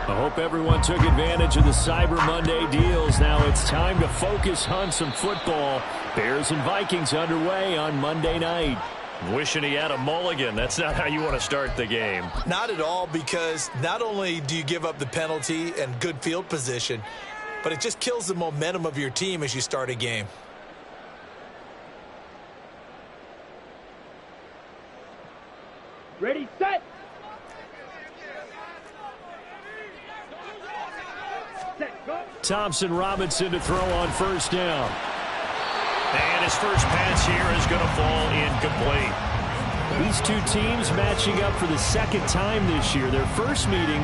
I hope everyone took advantage of the Cyber Monday deals. Now it's time to focus on some football. Bears and Vikings underway on Monday night. Wishing he had a mulligan. That's not how you want to start the game. Not at all, because not only do you give up the penalty and good field position, but it just kills the momentum of your team as you start a game. Ready, set. Thompson Robinson to throw on first down. And his first pass here is going to fall incomplete. These two teams matching up for the second time this year. Their first meeting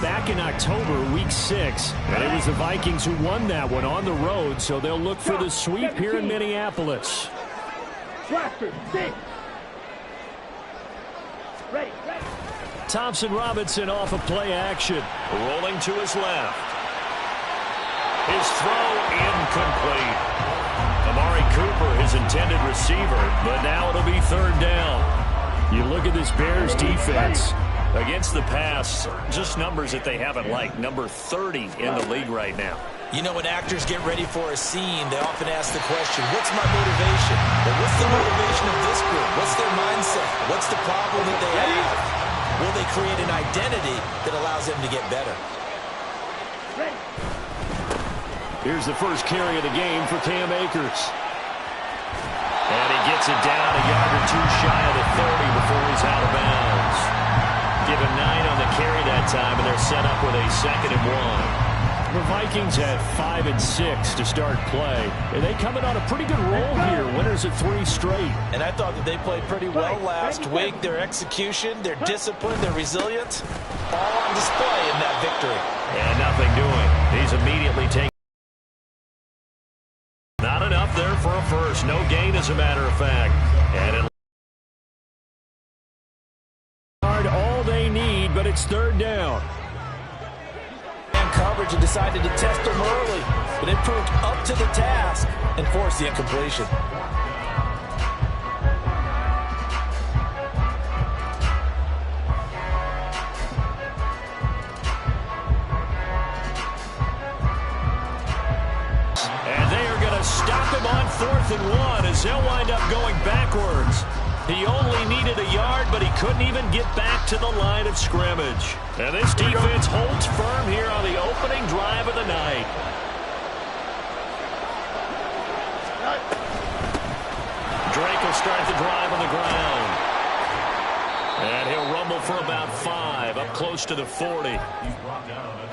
back in October, week 6. And it was the Vikings who won that one on the road, so they'll look for the sweep here in Minneapolis. Ready. Thompson Robinson off of play action. Rolling to his left. His throw incomplete. Amari Cooper, his intended receiver, but now it'll be third down. You look at this Bears defense. Against the pass, just numbers that they haven't liked. Number 30 in the league right now. You know, when actors get ready for a scene, they often ask the question, what's my motivation? Or what's the motivation of this group? What's their mindset? What's the problem that they have? Will they create an identity that allows them to get better? Here's the first carry of the game for Cam Akers. And he gets it down a yard or two shy of the 30 before he's out of bounds. Give him 9 on the carry that time, and they're set up with a 2nd and 1. The Vikings had 5 and 6 to start play. And they coming on a pretty good roll here. Winners of 3 straight. And I thought that they played pretty well last week. Their execution, their discipline, their resilience, all on display in that victory. And nothing doing. He's immediately taking. Not enough there for a first. No gain, as a matter of fact. And all they need, but it's third down. And coverage and decided to test them early, but it proved up to the task and forced the incompletion. Stop him on 4th and 1 as they'll wind up going backwards. He only needed a yard, but he couldn't even get back to the line of scrimmage. And this defense holds firm here on the opening drive of the night. Drake will start the drive on the ground. And he'll rumble for about 5, up close to the 40.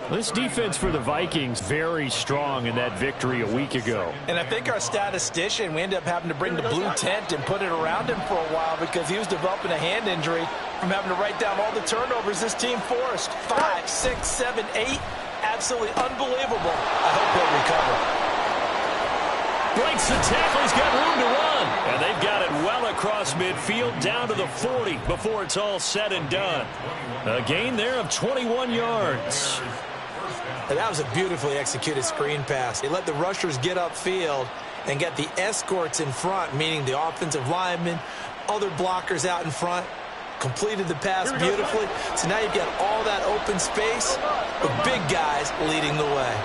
This defense for the Vikings very strong in that victory a week ago. And I think our statistician, we ended up having to bring the blue tent and put it around him for a while because he was developing a hand injury from having to write down all the turnovers this team forced. 5, 6, 7, 8. Absolutely unbelievable. I hope he'll recover. Breaks the tackle. He's got room to run. And they've got it well across midfield down to the 40 before it's all said and done. A gain there of 21 yards. And that was a beautifully executed screen pass. They let the rushers get upfield and get the escorts in front, meaning the offensive linemen, other blockers out in front, completed the pass beautifully. So now you've got all that open space with big guys leading the way.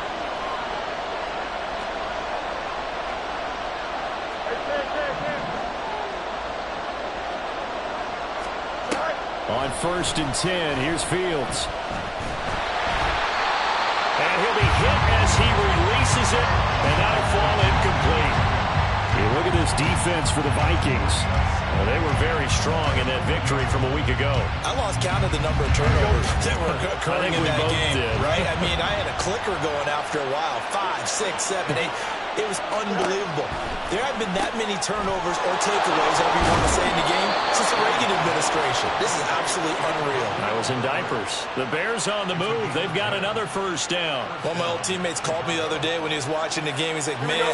On 1st and 10, here's Fields. And he'll be hit as he releases it, and that'll fall incomplete. You look at this defense for the Vikings. Well, they were very strong in that victory from a week ago. I lost count of the number of turnovers that were occurring in that game, right? I mean, I had a clicker going after a while. 5, 6, 7, 8. It was unbelievable. There haven't been that many turnovers or takeaways, however you want to say, in the game since the Reagan administration. This is absolutely unreal. I was in diapers. The Bears on the move. They've got another first down. One of my old teammates called me the other day when he was watching the game. He's like, man,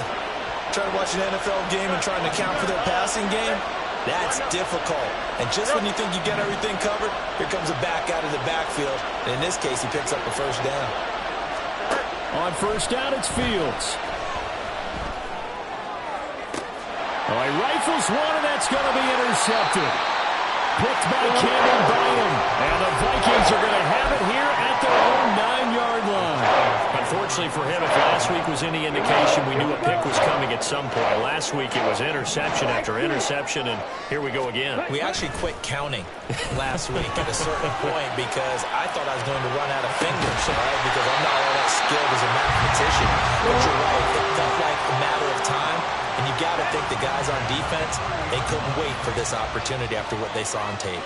trying to watch an NFL game and trying to account for their passing game, that's difficult. And just when you think you get everything covered, here comes a back out of the backfield. And in this case, he picks up a first down. On first down, it's Fields. Oh, he rifles one, and that's going to be intercepted. Picked by Cameron Bynum. And the Vikings are going to have it here at their own 9-yard especially for him. If last week was any indication, we knew a pick was coming at some point. Last week it was interception after interception, and here we go again. We actually quit counting last week at a certain point because I thought I was going to run out of fingers, right? Because I'm not all that skilled as a mathematician. But you're right. It felt like a matter of time, and you got to think the guys on defense, they couldn't wait for this opportunity after what they saw on tape.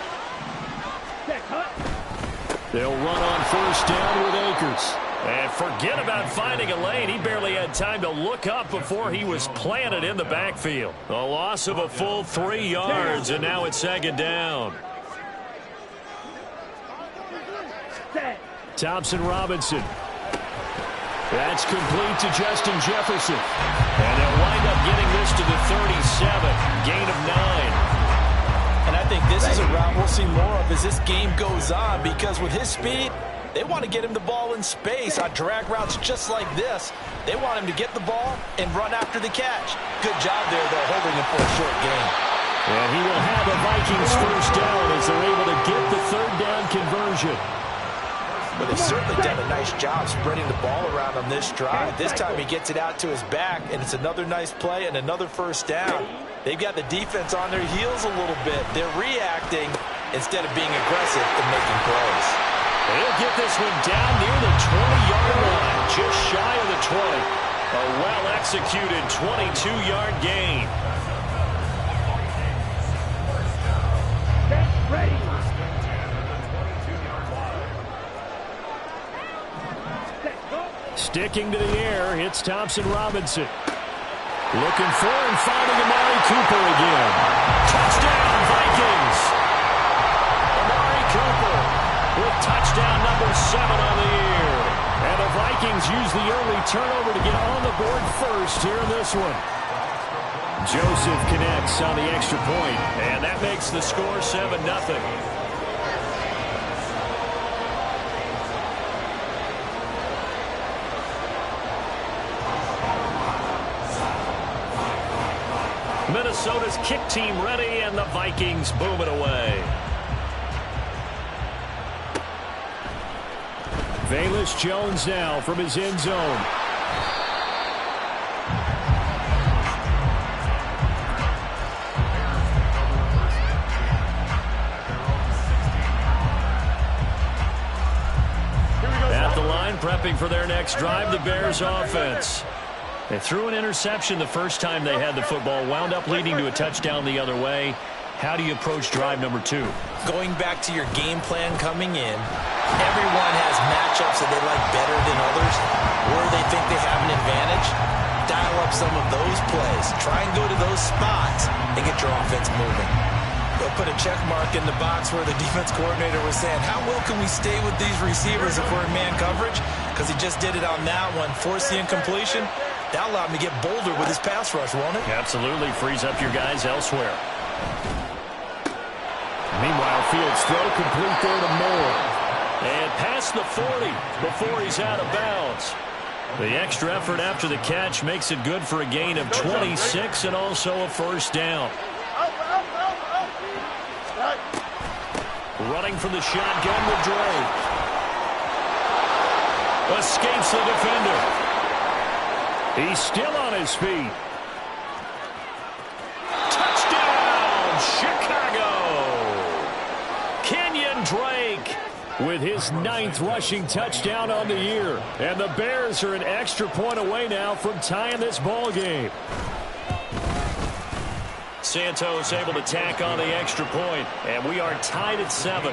They'll run on first down with Akers. And forget about finding a lane. He barely had time to look up before he was planted in the backfield. A loss of a full 3 yards, and now it's second down. Thompson Robinson. That's complete to Justin Jefferson. And they'll wind up getting this to the 37. Gain of 9. And I think this is a route we'll see more of as this game goes on, because with his speed, they want to get him the ball in space on drag routes just like this. They want him to get the ball and run after the catch. Good job there, though, holding him for a short gain. And he will have a Vikings first down as they're able to get the third down conversion. But they've certainly done a nice job spreading the ball around on this drive. This time he gets it out to his back, and it's another nice play and another first down. They've got the defense on their heels a little bit. They're reacting instead of being aggressive and making plays. They'll get this one down near the 20-yard line, just shy of the 20. A well-executed 22-yard gain. Sticking to the air, it's Thompson Robinson. Looking for and finding Amari Cooper again. Touchdown, Vikings! Amari Cooper with touchdown number 7 on the year. And the Vikings use the early turnover to get on the board first here in this one. Joseph connects on the extra point, and that makes the score 7-0. Minnesota's kick team ready, and the Vikings boom it away. Velus Jones now from his end zone. At the line, prepping for their next drive, the Bears offense. They threw an interception the first time they had the football, wound up leading to a touchdown the other way. How do you approach drive number 2? Going back to your game plan coming in, everyone has matchups that they like better than others, where they think they have an advantage. Dial up some of those plays. Try and go to those spots and get your offense moving. They'll put a check mark in the box where the defense coordinator was saying, how well can we stay with these receivers if we're in man coverage? Because he just did it on that one, force the incompletion. That'll allow him to get bolder with his pass rush, won't it? Absolutely. Frees up your guys elsewhere. Meanwhile, Fields' throw complete there to Moore. And past the 40 before he's out of bounds. The extra effort after the catch makes it good for a gain of 26 and also a first down. Running from the shotgun with Drake. Escapes the defender. He's still on his feet. Touchdown, Chicago! Kenyon Drake with his 9th rushing touchdown on the year. And the Bears are an extra point away now from tying this ball game. Santos able to tack on the extra point, and we are tied at 7.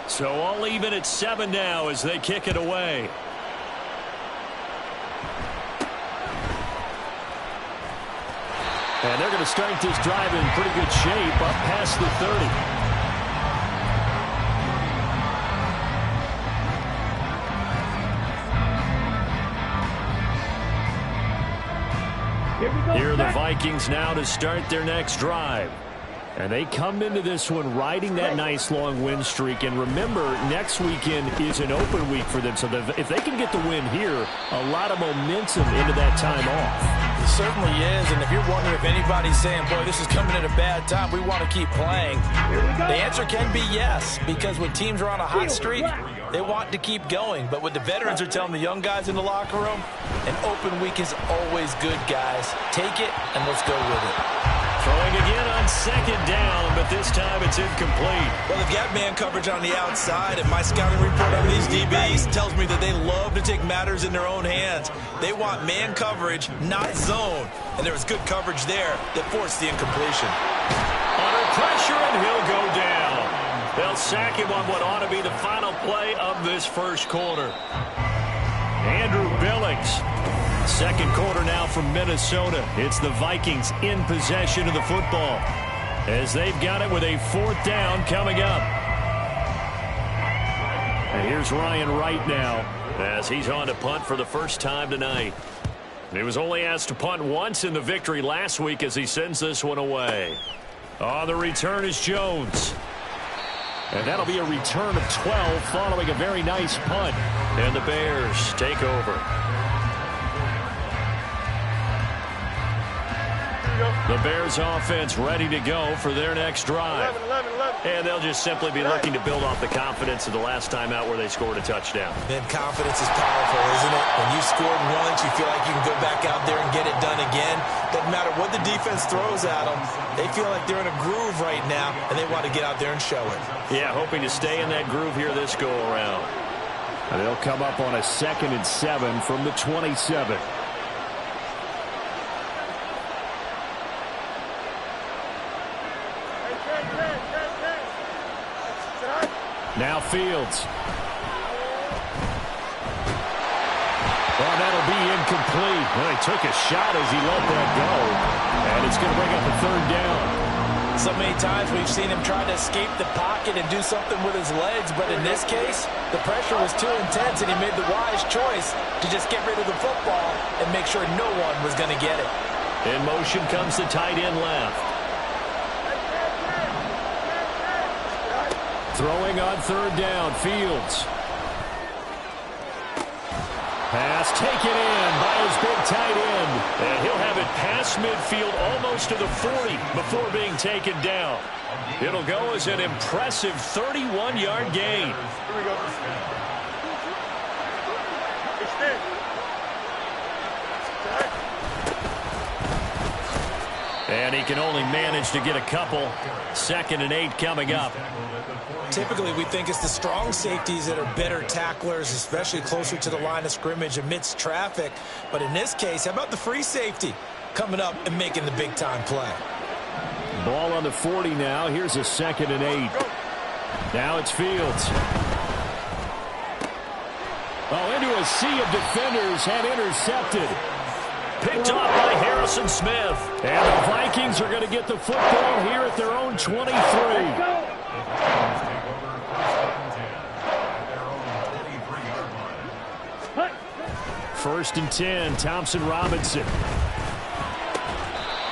So all even at 7 now as they kick it away. And they're going to start this drive in pretty good shape up past the 30. Here are the Vikings now to start their next drive. And they come into this one riding that nice long win streak. And remember, next weekend is an open week for them. So if they can get the win here, a lot of momentum into that time off. It certainly is. And if you're wondering if anybody's saying, boy, this is coming at a bad time, we want to keep playing, the answer can be yes. Because when teams are on a hot streak, they want to keep going. But what the veterans are telling the young guys in the locker room, an open week is always good, guys. Take it and let's go with it. Throwing again on second down, but this time it's incomplete. Well, they've got man coverage on the outside, and my scouting report on these DBs tells me that they love to take matters in their own hands. They want man coverage, not zone. And there was good coverage there that forced the incompletion. Under pressure, and he'll go down. They'll sack him on what ought to be the final play of this first quarter. Andrew Billings. Second quarter now from Minnesota. It's the Vikings in possession of the football as they've got it with a fourth down coming up. And here's Ryan Wright now as he's on to punt for the first time tonight. He was only asked to punt once in the victory last week as he sends this one away. On the return is Jones. And that'll be a return of 12 following a very nice punt. And the Bears take over. The Bears offense ready to go for their next drive. And they'll just simply be looking to build off the confidence of the last time out where they scored a touchdown. Man, confidence is powerful, isn't it? When you scored once, you feel like you can go back out there and get it done again. Doesn't matter what the defense throws at them. They feel like they're in a groove right now, and they want to get out there and show it. Yeah, hoping to stay in that groove here this go-around. And they'll come up on a 2nd and 7 from the 27. Now Fields. Well, that'll be incomplete. Well, he took a shot as he let that go. And it's going to bring up a third down. So many times we've seen him try to escape the pocket and do something with his legs. But in this case, the pressure was too intense, and he made the wise choice to just get rid of the football and make sure no one was going to get it. In motion comes the tight end left. Throwing on third down, Fields. Pass taken in by his big tight end. And he'll have it past midfield almost to the 40 before being taken down. It'll go as an impressive 31-yard gain. Here we go. And he can only manage to get a couple. 2nd and 8 coming up. Typically, we think it's the strong safeties that are better tacklers, especially closer to the line of scrimmage amidst traffic. But in this case, how about the free safety coming up and making the big-time play? Ball on the 40 now. Here's a 2nd and 8. Now it's Fields. Oh, into a sea of defenders and intercepted. Picked off by Harrison Smith. And the Vikings are going to get the football here at their own 23. First and 10, Thompson Robinson.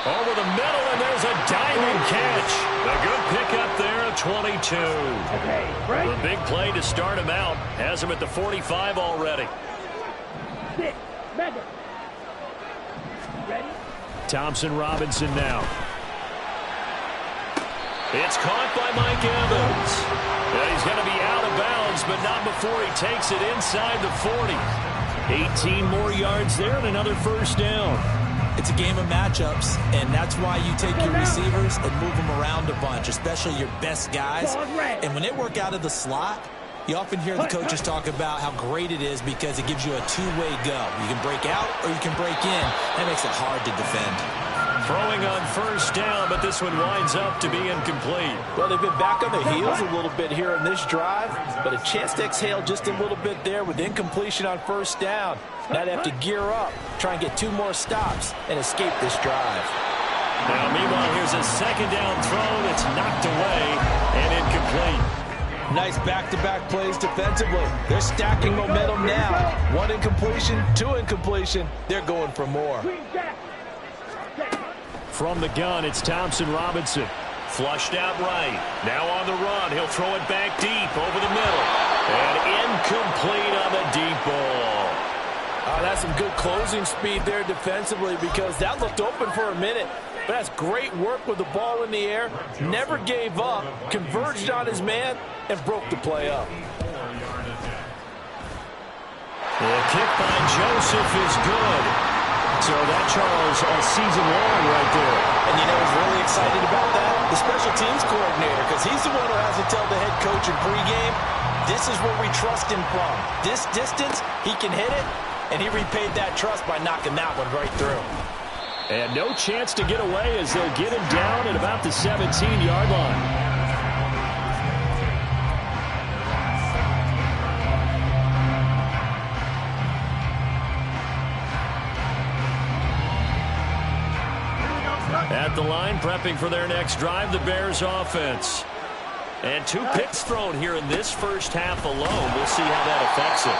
Over the middle, and there's a diving catch. A good pickup there at 22. The big play to start him out. Has him at the 45 already. Thompson Robinson now. It's caught by Mike Evans. And he's going to be out of bounds, but not before he takes it inside the 40. 18 more yards there and another first down. It's a game of matchups, and that's why you take your receivers and move them around a bunch, especially your best guys. And when they work out of the slot, you often hear the coaches talk about how great it is because it gives you a two-way go. You can break out or you can break in. That makes it hard to defend. Throwing on first down, but this one winds up to be incomplete. Well, they've been back on their heels a little bit here in this drive, but a chance to exhale just a little bit there with incompletion on first down. Now they have to gear up, try and get 2 more stops, and escape this drive. Now, meanwhile, here's a second down throw that's knocked away and incomplete. Nice back-to-back plays defensively. They're stacking momentum now. 1 incompletion, 2 incompletion. They're going for more. From the gun, it's Thompson Robinson. Flushed out right. Now on the run. He'll throw it back deep over the middle. And incomplete on the deep ball. That's some good closing speed there defensively because that looked open for a minute. But that's great work with the ball in the air. Never gave up, converged on his man, and broke the play up. The kick by Joseph is good. So that, Charles, a season long right there. And you know who's really excited about that? The special teams coordinator, because he's the one who has to tell the head coach in pregame, this is where we trust him from. This distance, he can hit it, and he repaid that trust by knocking that one right through. And no chance to get away as they'll get him down at about the 17-yard line. At the line, prepping for their next drive, the Bears offense. And 2 picks thrown here in this first half alone. We'll see how that affects it.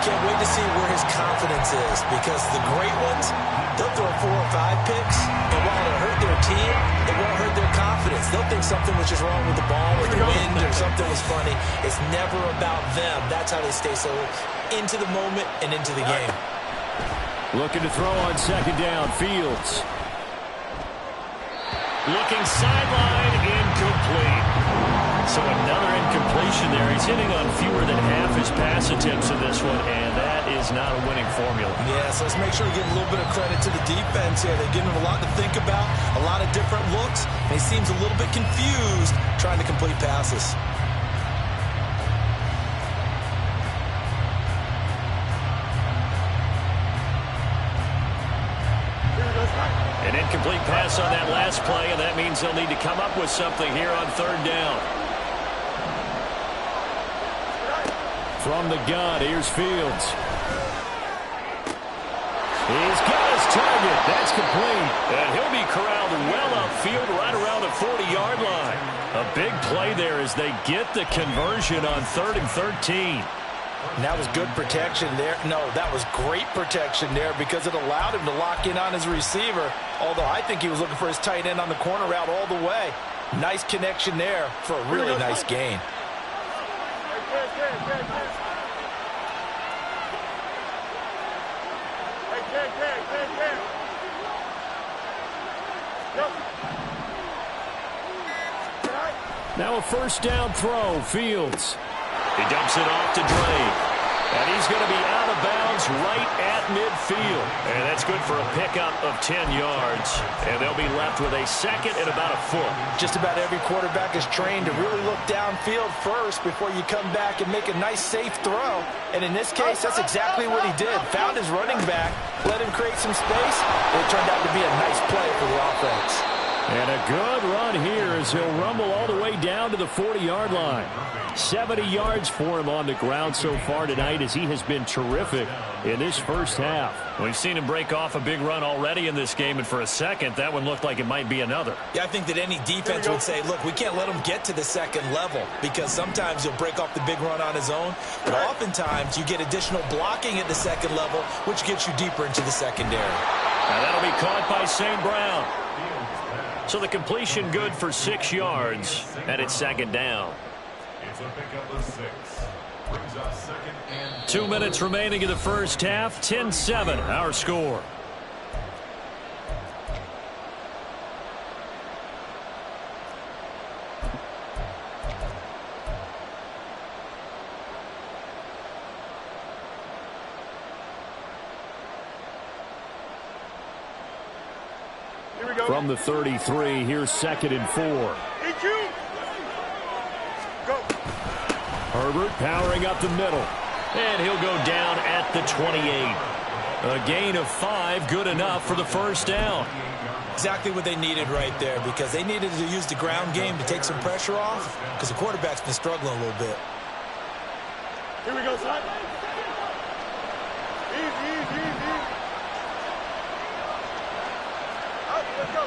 Can't wait to see where his confidence is, because the great ones, they'll throw 4 or 5 picks, and while it'll hurt their team, it won't hurt their confidence. They'll think something was just wrong with the ball or the wind or something was funny. It's never about them. That's how they stay so into the moment and into the game. Looking to throw on second down, Fields. Looking sideline, incomplete. So another incompletion there. He's hitting on fewer than half his pass attempts in this one, and that is not a winning formula. Yeah, so let's make sure we give a little bit of credit to the defense here. They're giving him a lot to think about, a lot of different looks, and he seems a little bit confused trying to complete passes. An incomplete pass on that last play, and that means they'll need to come up with something here on third down. From the gun, here's Fields. He's got his target. That's complete. And he'll be corralled well upfield right around the 40-yard line. A big play there as they get the conversion on 3rd and 13. And that was good protection there. No, that was great protection there because it allowed him to lock in on his receiver, although I think he was looking for his tight end on the corner route all the way. Nice connection there for a really nice gain. Now a first down throw, Fields. He dumps it off to Drake. And he's going to be out of bounds right at midfield. And that's good for a pickup of 10 yards. And they'll be left with a second and about a foot. Just about every quarterback is trained to really look downfield first before you come back and make a nice, safe throw. And in this case, that's exactly what he did. Found his running back, let him create some space, and it turned out to be a nice play for the offense. And a good run here as he'll rumble all the way down to the 40-yard line. 70 yards for him on the ground so far tonight as he has been terrific in this first half. We've seen him break off a big run already in this game, and for a second, that one looked like it might be another. Yeah, I think that any defense would say, look, we can't let him get to the second level because sometimes he'll break off the big run on his own, but oftentimes you get additional blocking at the second level, which gets you deeper into the secondary. And that'll be caught by St. Brown. So the completion good for 6 yards, and it's second down. 2 minutes remaining in the first half, 10-7, our score. From the 33, here's 2nd and 4. Go. Herbert powering up the middle. And he'll go down at the 28. A gain of 5, good enough for the first down. Exactly what they needed right there because they needed to use the ground game to take some pressure off because the quarterback's been struggling a little bit. Here we go, son. Easy. Let's go.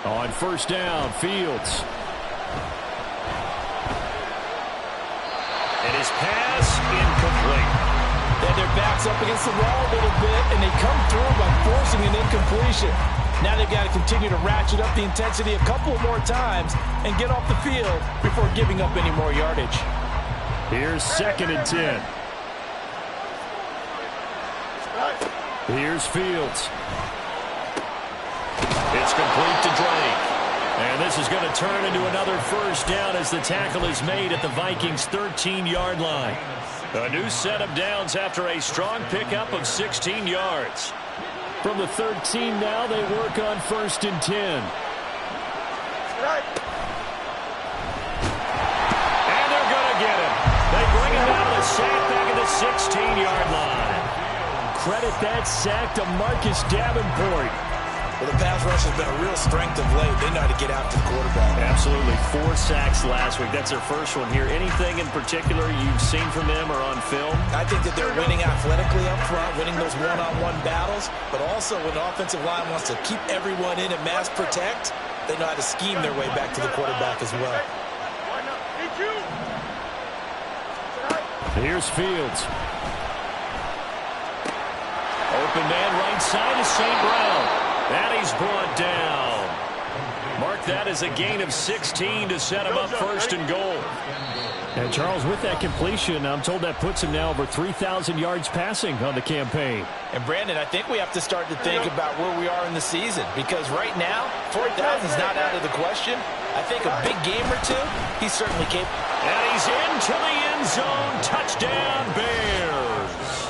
On first down, Fields. And his pass incomplete. And their backs backs up against the wall a little bit, and they come through by forcing an incompletion. Now they've got to continue to ratchet up the intensity a couple more times and get off the field before giving up any more yardage. Here's 2nd and 10. Here's Fields. It's complete to Drake. And this is going to turn into another first down as the tackle is made at the Vikings' 13-yard line. A new set of downs after a strong pickup of 16 yards. From the 13 now, they work on 1st and 10. And they're going to get him. They bring him out of the sack back at the 16-yard line. Credit that sack to Marcus Davenport. Well, the pass rush has been a real strength of late. They know how to get out to the quarterback. Absolutely. 4 sacks last week. That's their first one here. Anything in particular you've seen from them or on film? I think that they're winning athletically up front, winning those one-on-one battles, but also when the offensive line wants to keep everyone in and mass protect, they know how to scheme their way back to the quarterback as well. Here's Fields. Open man right side is St. Brown. And he's brought down. Mark that as a gain of 16 to set him up 1st and goal. And Charles, with that completion, I'm told that puts him now over 3,000 yards passing on the campaign. And Brandon, I think we have to start to think about where we are in the season, because right now, 4,000 is not out of the question. I think a big game or two, he's certainly capable. And he's into the end zone. Touchdown, Bears.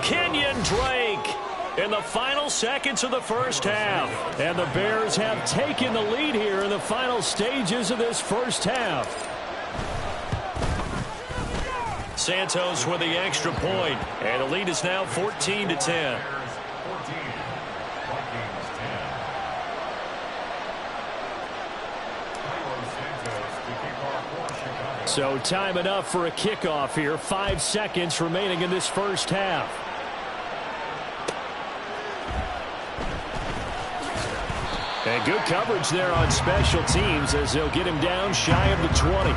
Kenyon Drake in the final seconds of the first half. And the Bears have taken the lead here in the final stages of this first half. Santos with the extra point, and the lead is now 14-10. So time enough for a kickoff here. 5 seconds remaining in this first half. And good coverage there on special teams as they'll get him down shy of the 20.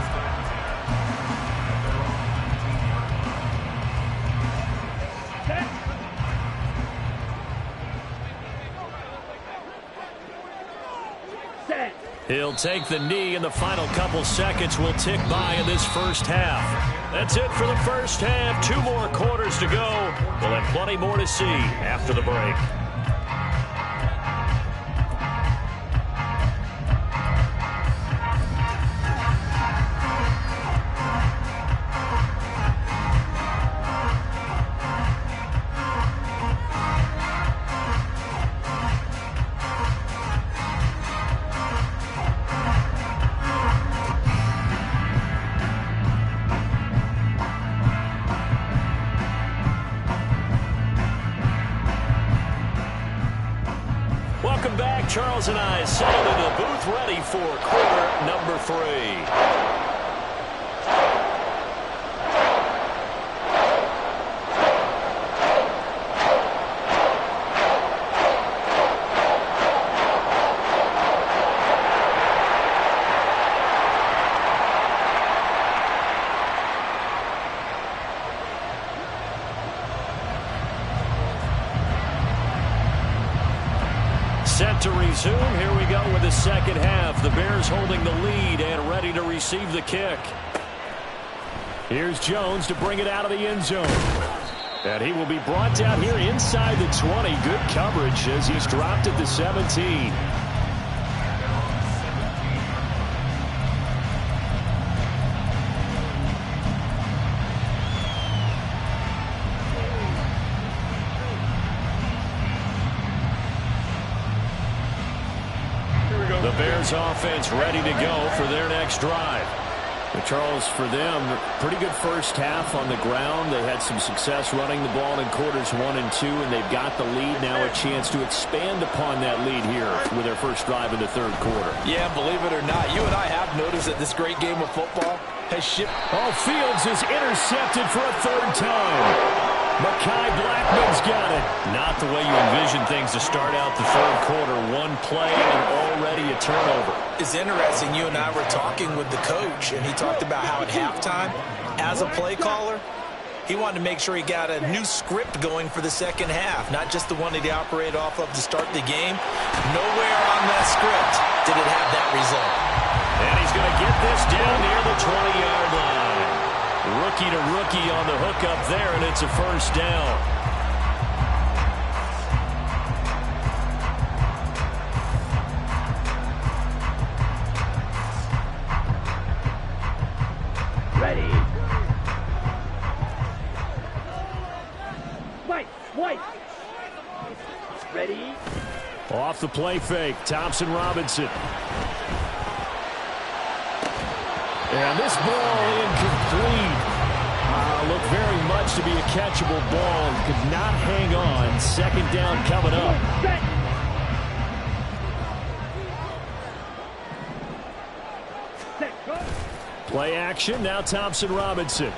He'll take the knee, and the final couple seconds will tick by in this first half. That's it for the first half. 2 more quarters to go. We'll have plenty more to see after the break. Charles and I settled in the booth ready for quarter number 3. Set to resume. Here we go with the second half. The Bears holding the lead and ready to receive the kick. Here's Jones to bring it out of the end zone. And he will be brought down here inside the 20. Good coverage as he's dropped at the 17. The Bears offense ready to go for their next drive. But Charles, for them, pretty good first half on the ground. They had some success running the ball in quarters 1 and 2, and they've got the lead now, a chance to expand upon that lead here with their first drive in the third quarter. Yeah, believe it or not, you and I have noticed that this great game of football has shifted. Oh, Fields is intercepted for a 3rd time. Mekhi Blackman's got it. Not the way you envision things to start out the third quarter. 1 play and already a turnover. It's interesting. You and I were talking with the coach, and he talked about how at halftime, as a play caller, He wanted to make sure he got a new script going for the second half, not just the one that he operated off of to start the game. Nowhere on that script did it have that result. And he's going to get this down near the 20-yard line. Rookie to rookie on the hook up there, and it's a first down. Ready. Off the play fake, Thompson Robinson. And this ball incomplete. Looked very much to be a catchable ball. Could not hang on. Second down coming up. Play action, now Thompson Robinson.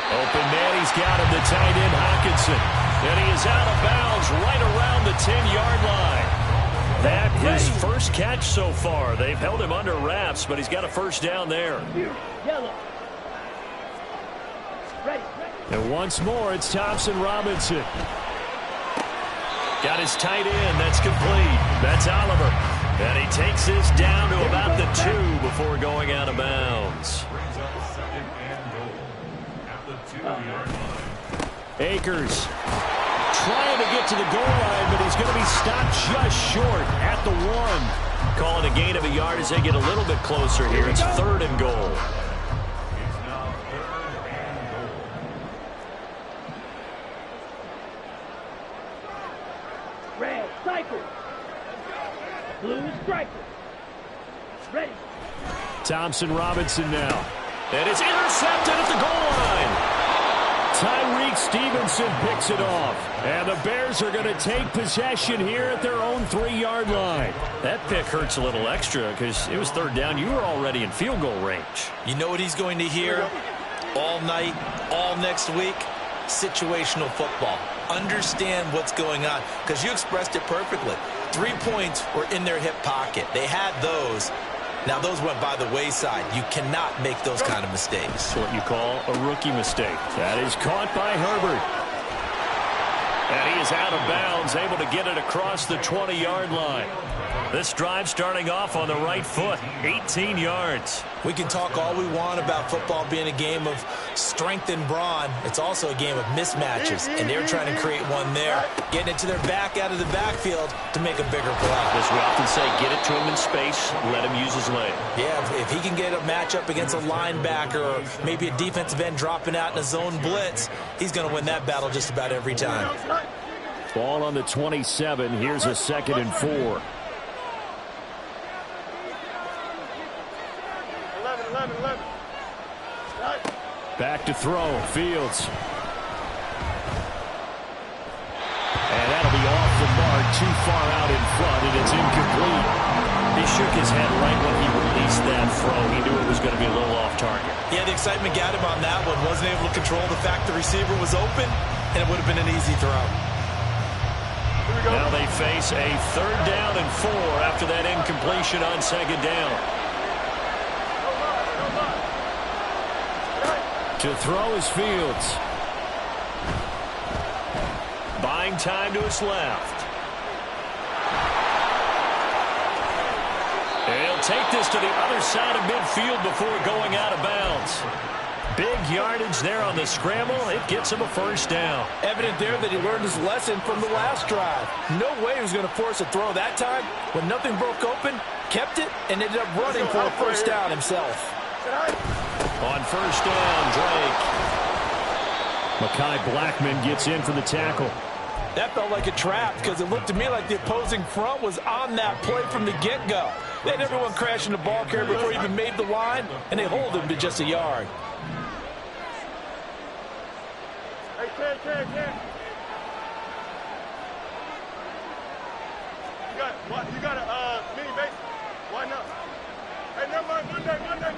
Open man, he's got him, the tight end Hockenson. And he is out of bounds right around the 10-yard line. That his first catch so far. They've held him under wraps, but he's got a first down there. And once more, it's Thompson Robinson. Got his tight end. That's complete. That's Oliver. And he takes this down to about the 2 before going out of bounds. Akers trying to get to the goal line, but he's going to be stopped just short at the 1. Calling a gain of a yard as they get a little bit closer here. It's 3rd and goal. Red, cycle. Blue, striker. Ready. Thompson Robinson now. And it's intercepted at the goal line. Tyreek Stevenson picks it off. And the Bears are going to take possession here at their own 3-yard line. That pick hurts a little extra because it was 3rd down. You were already in field goal range. You know what he's going to hear all night, all next week? Situational football. Understand what's going on, because you expressed it perfectly. 3 points were in their hip pocket. They had those. Now, those went by the wayside. You cannot make those kind of mistakes. That's what you call a rookie mistake. That is caught by Herbert. And he is out of bounds, able to get it across the 20-yard line. This drive starting off on the right foot, 18 yards. We can talk all we want about football being a game of strength and brawn. It's also a game of mismatches, and they're trying to create one there, getting it to their back out of the backfield to make a bigger play. As we often say, get it to him in space, let him use his leg. Yeah, if he can get a matchup against a linebacker or maybe a defensive end dropping out in a zone blitz, he's going to win that battle just about every time. Ball on the 27. Here's a 2nd and 4. 11. Back to throw, Fields. And that'll be off the mark, too far out in front, and it's incomplete. He shook his head right when he released that throw. He knew it was going to be a little off target. Yeah, the excitement got him on that one. Wasn't able to control the fact the receiver was open, and it would have been an easy throw. Now they face a 3rd down and 4 after that incompletion on 2nd down. To throw is Fields. Buying time to his left. And he'll take this to the other side of midfield before going out of bounds. Big yardage there on the scramble. It gets him a first down. Evident there that he learned his lesson from the last drive. No way he was going to force a throw that time. When nothing broke open, kept it, and ended up running for a first down himself. On first down, Drake. Mekhi Blackmon gets in for the tackle. That felt like a trap because it looked to me like the opposing front was on that play from the get-go. They had everyone crashing the ball carrier before he even made the line, and they hold him to just a yard. Hey, You got a mini base? Why not? Hey, never mind.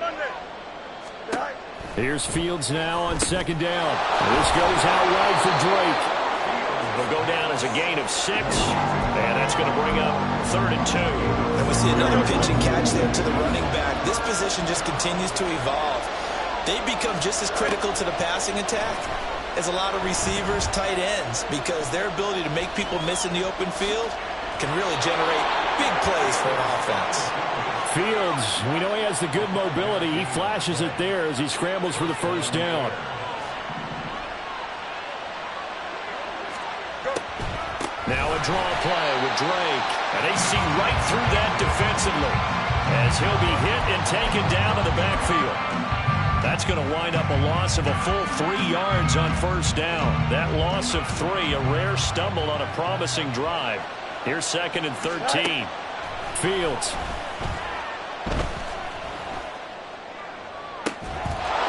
Monday. Yeah. Here's Fields now on 2nd down. This goes out wide for Drake. Will go down as a gain of 6, and that's going to bring up 3rd and 2. And we see another pitch and catch there to the running back. This position just continues to evolve. they become just as critical to the passing attack as a lot of receivers, tight ends, because their ability to make people miss in the open field can really generate big plays for an offense. Fields, we know he has the good mobility. He flashes it there as he scrambles for the first down. Now a draw play with Drake. And they see right through that defensively as he'll be hit and taken down in the backfield. That's going to wind up a loss of a full 3 yards on first down. That loss of 3, a rare stumble on a promising drive. Here's 2nd and 13. Fields.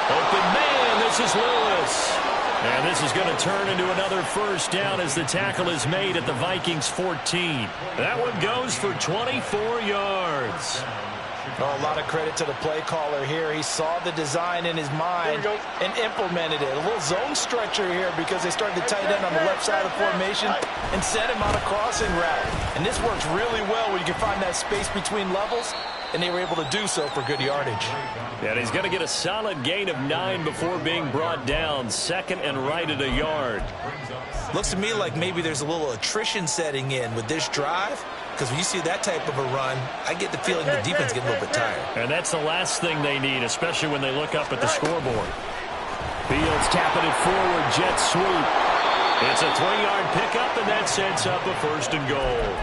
Open man, this is Lewis. And this is going to turn into another first down as the tackle is made at the Vikings 14. That one goes for 24 yards. Oh, a lot of credit to the play caller here. He saw the design in his mind and implemented it. A little zone stretcher here because they started the tight end on the left side of the formation and sent him on a crossing route. And this works really well when you can find that space between levels, and they were able to do so for good yardage. And he's going to get a solid gain of 9 before being brought down. 2nd and right at a yard. Looks to me like maybe there's a little attrition setting in with this drive, because when you see that type of a run, I get the feeling the defense getting a little bit tired. And that's the last thing they need, especially when they look up at the scoreboard. Fields tapping it forward, jet sweep. It's a 3-yard pickup, and that sets up a 1st and goal.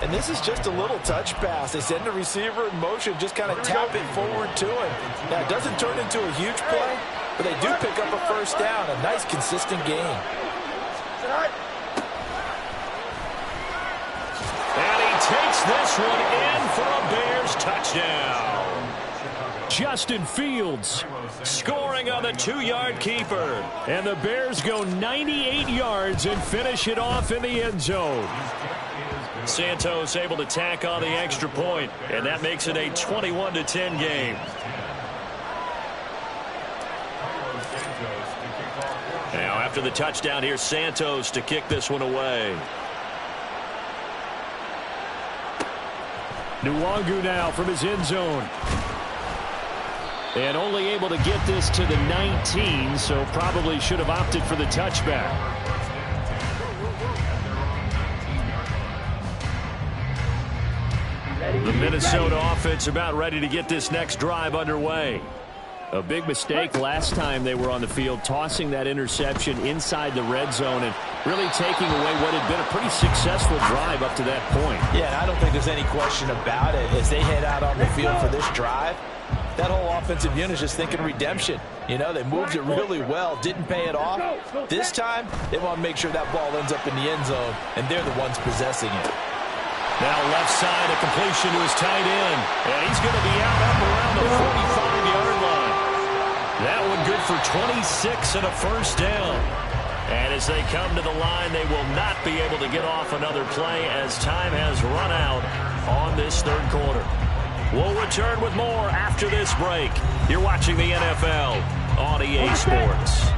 And this is just a little touch pass. They send the receiver in motion, just kind of tap it forward to him. Now, it doesn't turn into a huge play, but they do pick up a first down, a nice, consistent gain. And he takes this one in for a Bears touchdown. Justin Fields scoring on the 2-yard keeper. And the Bears go 98 yards and finish it off in the end zone. Santos able to tack on the extra point, and that makes it a 21-10 game. Now after the touchdown, here's Santos to kick this one away. Nwangu now from his end zone. And only able to get this to the 19, so probably should have opted for the touchback. The Minnesota offense about ready to get this next drive underway. A big mistake last time they were on the field, tossing that interception inside the red zone and really taking away what had been a pretty successful drive up to that point. Yeah, and I don't think there's any question about it. As they head out on the field for this drive, that whole offensive unit is just thinking redemption. You know, they moved it really well, didn't pay it off. This time, they want to make sure that ball ends up in the end zone, and they're the ones possessing it. Now left side, a completion to his tight end. And he's going to be out up around the 45-yard line. That one good for 26 and a first down. And as they come to the line, they will not be able to get off another play as time has run out on this 3rd quarter. We'll return with more after this break. You're watching the NFL on EA Sports.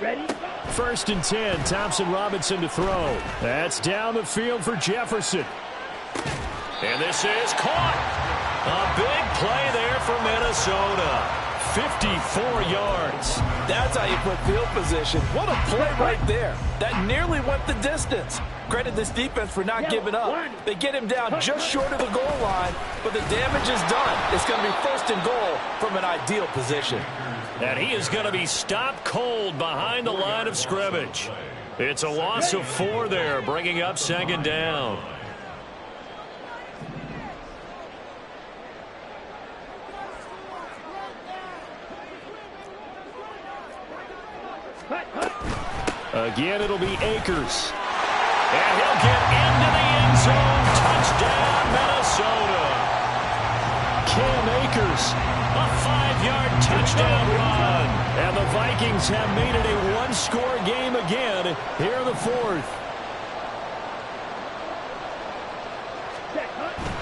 Ready? 1st and 10, Thompson-Robinson to throw. That's down the field for Jefferson. And this is caught. A big play there for Minnesota. 54 yards. That's how you put field position. What a play right there. That nearly went the distance. Credit this defense for not giving up. They get him down just short of the goal line, but the damage is done. It's going to be 1st and goal from an ideal position. And he is going to be stopped cold behind the line of scrimmage. It's a loss of 4 there, bringing up 2nd down. Again, it'll be Akers. And he'll get into the end zone. Touchdown, Minnesota. Cam Akers, a 5-yard touchdown run. And the Vikings have made it a 1-score game again here in the 4th.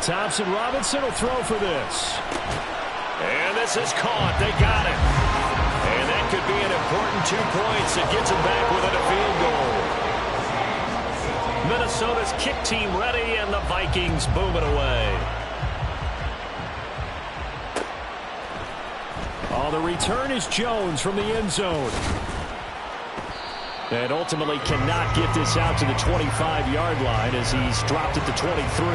Thompson-Robinson will throw for this. And this is caught. They got it. And that could be an important 2 points that gets them back within a field goal. Minnesota's kick team ready, and the Vikings boom it away. Oh, the return is Jones from the end zone. And ultimately cannot get this out to the 25-yard line as he's dropped at the 23.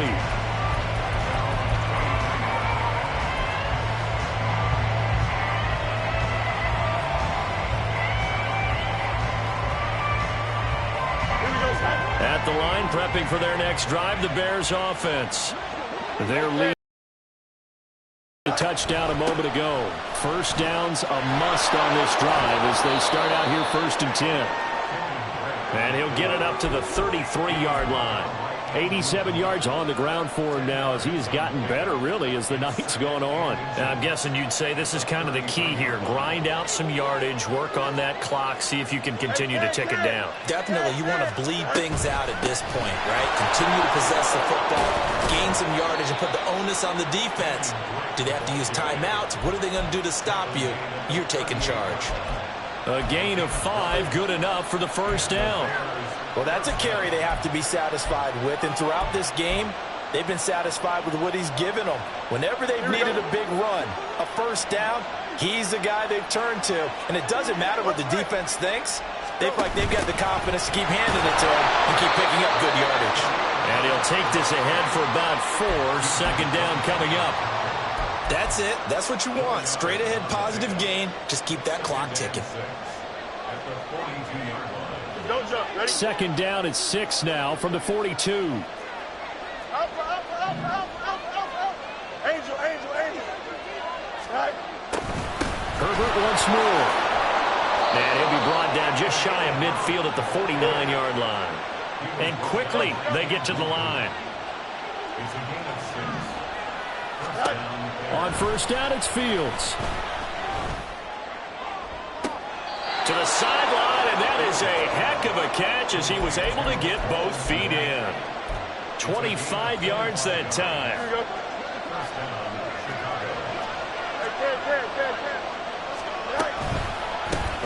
At the line, prepping for their next drive, the Bears offense. Their lead. A touchdown a moment ago. First down's a must on this drive as they start out here 1st and 10. And he'll get it up to the 33-yard line. 87 yards on the ground for him now as he has gotten better, really, as the night's gone on. And I'm guessing you'd say this is kind of the key here. Grind out some yardage, work on that clock, see if you can continue to tick it down. Definitely, you want to bleed things out at this point, right? Continue to possess the football, gain some yardage, and put the onus on the defense. Do they have to use timeouts? What are they going to do to stop you? You're taking charge. A gain of 5, good enough for the first down. Well, that's a carry they have to be satisfied with. And throughout this game, they've been satisfied with what he's given them. Whenever they've needed a big run, a first down, he's the guy they've turned to. And it doesn't matter what the defense thinks. They feel like they've got the confidence to keep handing it to him and keep picking up good yardage. And he'll take this ahead for about 4. Second down coming up. That's it. That's what you want. Straight ahead positive gain. Just keep that clock ticking. Second down at 6 now from the 42. Herbert once more. And he'll be brought down just shy of midfield at the 49-yard line. And quickly they get to the line. On first down, it's Fields. To the sideline, and that is a heck of a catch as he was able to get both feet in. 25 yards that time.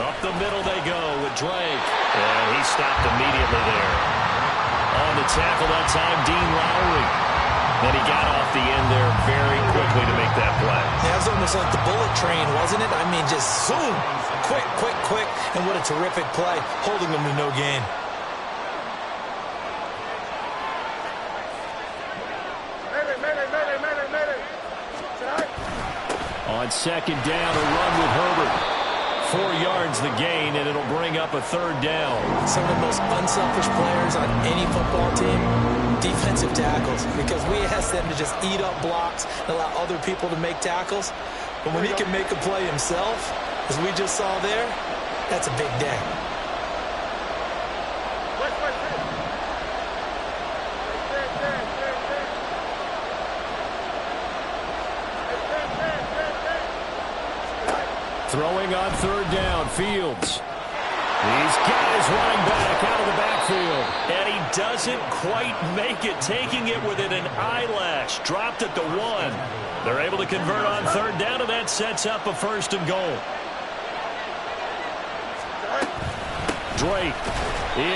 Up the middle they go with Drake. And he stopped immediately there. On the tackle that time, Dean Lowry. And he got off the end there very quickly to make that play. That was almost like the bullet train, wasn't it? I mean, just zoom. Quick, quick, quick. And what a terrific play, holding them to no gain. On second down, a run with Herbert. 4 yards the gain, and it'll bring up a third down. Some of the most unselfish players on any football team, defensive tackles, because we ask them to just eat up blocks and allow other people to make tackles. But when he can make a play himself, as we just saw there, that's a big day. Throwing on third down, Fields. He's got his running back out of the backfield. And he doesn't quite make it, taking it within an eyelash. Dropped at the 1. They're able to convert on third down, and that sets up a 1st and goal. Drake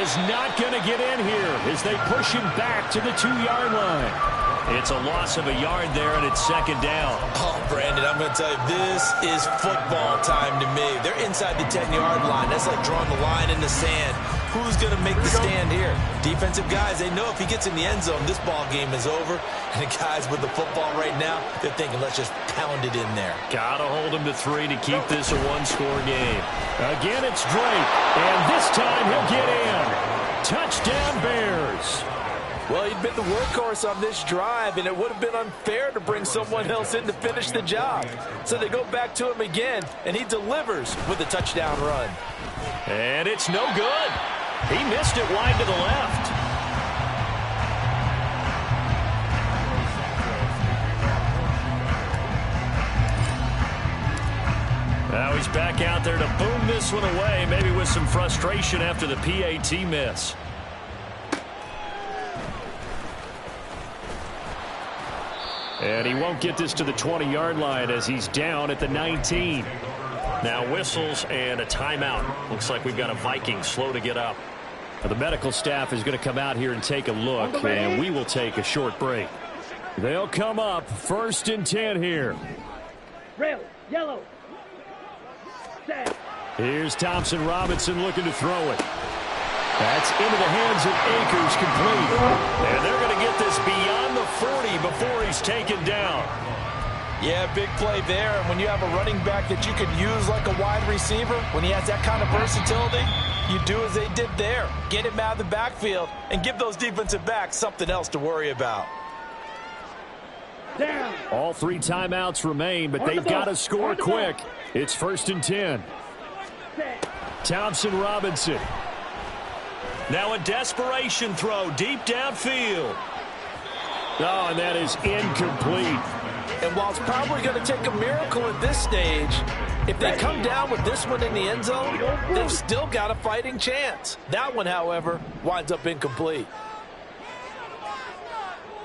is not going to get in here as they push him back to the 2-yard line. It's a loss of a yard there, and it's second down. Oh, Brandon, I'm going to tell you, this is football time to me. They're inside the 10-yard line. That's like drawing the line in the sand. Who's going to make the stand here? Defensive guys, they know if he gets in the end zone, this ball game is over. And the guys with the football right now, they're thinking, let's just pound it in there. Got to hold him to 3 to keep this a 1-score game. Again, it's Drake, and this time he'll get in. Touchdown, Bears. Well, he'd been the workhorse on this drive, and it would have been unfair to bring someone else in to finish the job. So they go back to him again, and he delivers with a touchdown run. And it's no good. He missed it wide to the left. Now he's back out there to boom this one away, maybe with some frustration after the PAT miss. And he won't get this to the 20-yard line as he's down at the 19. Now whistles and a timeout. Looks like we've got a Viking slow to get up. The medical staff is going to come out here and take a look, and we will take a short break. They'll come up 1st and 10 here. Red, yellow. Set. Here's Thompson Robinson looking to throw it. That's into the hands of Akers, complete. And they're going to get this beyond the 40 before he's taken down. Yeah, big play there. And when you have a running back that you could use like a wide receiver, when he has that kind of versatility, you do as they did there. Get him out of the backfield and give those defensive backs something else to worry about. Down. All 3 timeouts remain, but they've got to score quick. It's 1st and 10. Set. Thompson Robinson. Now a desperation throw deep downfield. Oh, and that is incomplete. And while it's probably going to take a miracle at this stage, if they come down with this one in the end zone, they've still got a fighting chance. That one, however, winds up incomplete.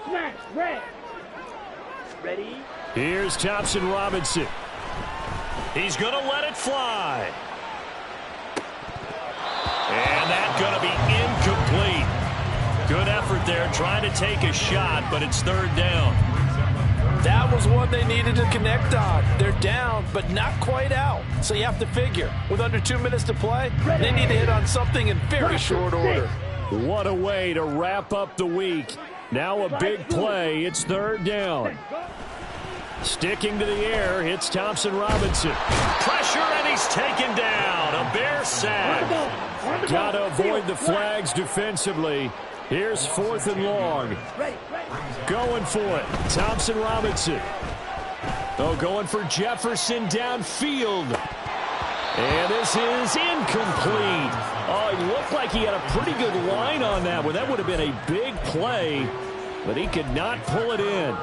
Smash. Red. Ready. Here's Thompson Robinson. He's going to let it fly. And that's going to be incomplete. Good effort there trying to take a shot, but it's 3rd down. That was one they needed to connect on. They're down, but not quite out. So you have to figure, with under 2 minutes to play, they need to hit on something in very short order. What a way to wrap up the week. Now a big play. It's 3rd down. Sticking to the air, hits Thompson Robinson. Pressure, and he's taken down. A Bear sack. Got to avoid the flags defensively. Here's 4th and long. Going for it. Thompson Robinson. Oh, going for Jefferson downfield. And this is incomplete. Oh, it looked like he had a pretty good line on that one. That would have been a big play, but he could not pull it in.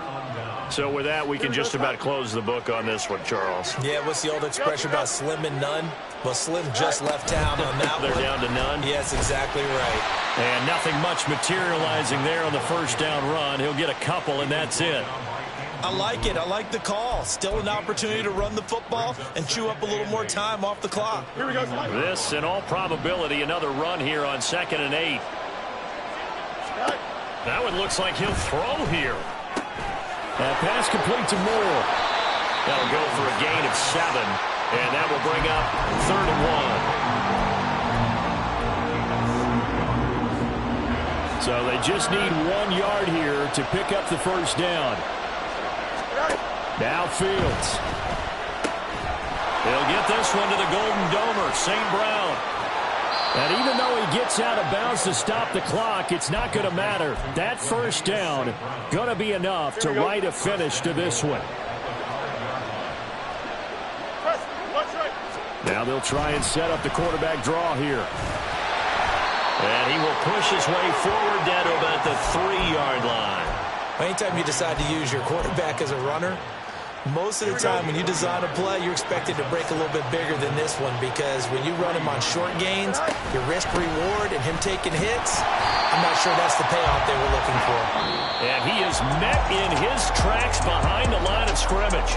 So with that, we can just about close the book on this one, Charles. Yeah, what's the old expression about slim and none? Well, Slim just left town on that They're one. down to none? Yes, exactly right. And nothing much materializing there on the 1st down run. He'll get a couple, and that's it. I like it. I like the call. Still an opportunity to run the football and chew up a little more time off the clock. Here we go. This, in all probability, another run here on 2nd and 8. That one looks like he'll throw here. Pass complete to Moore. That'll go for a gain of 7, and that will bring up 3rd and 1. So they just need 1 yard here to pick up the 1st down. Now Fields. He'll get this one to the Golden Domer, St. Brown. And even though he gets out of bounds to stop the clock, it's not going to matter. That 1st down going to be enough to write a finish to this one. Now they'll try and set up the quarterback draw here. And he will push his way forward down to about the 3-yard line. Anytime you decide to use your quarterback as a runner, most of the time when you design a play, you're expected to break a little bit bigger than this one, because when you run him on short gains, your risk-reward and him taking hits, I'm not sure that's the payoff they were looking for. And he is met in his tracks behind the line of scrimmage.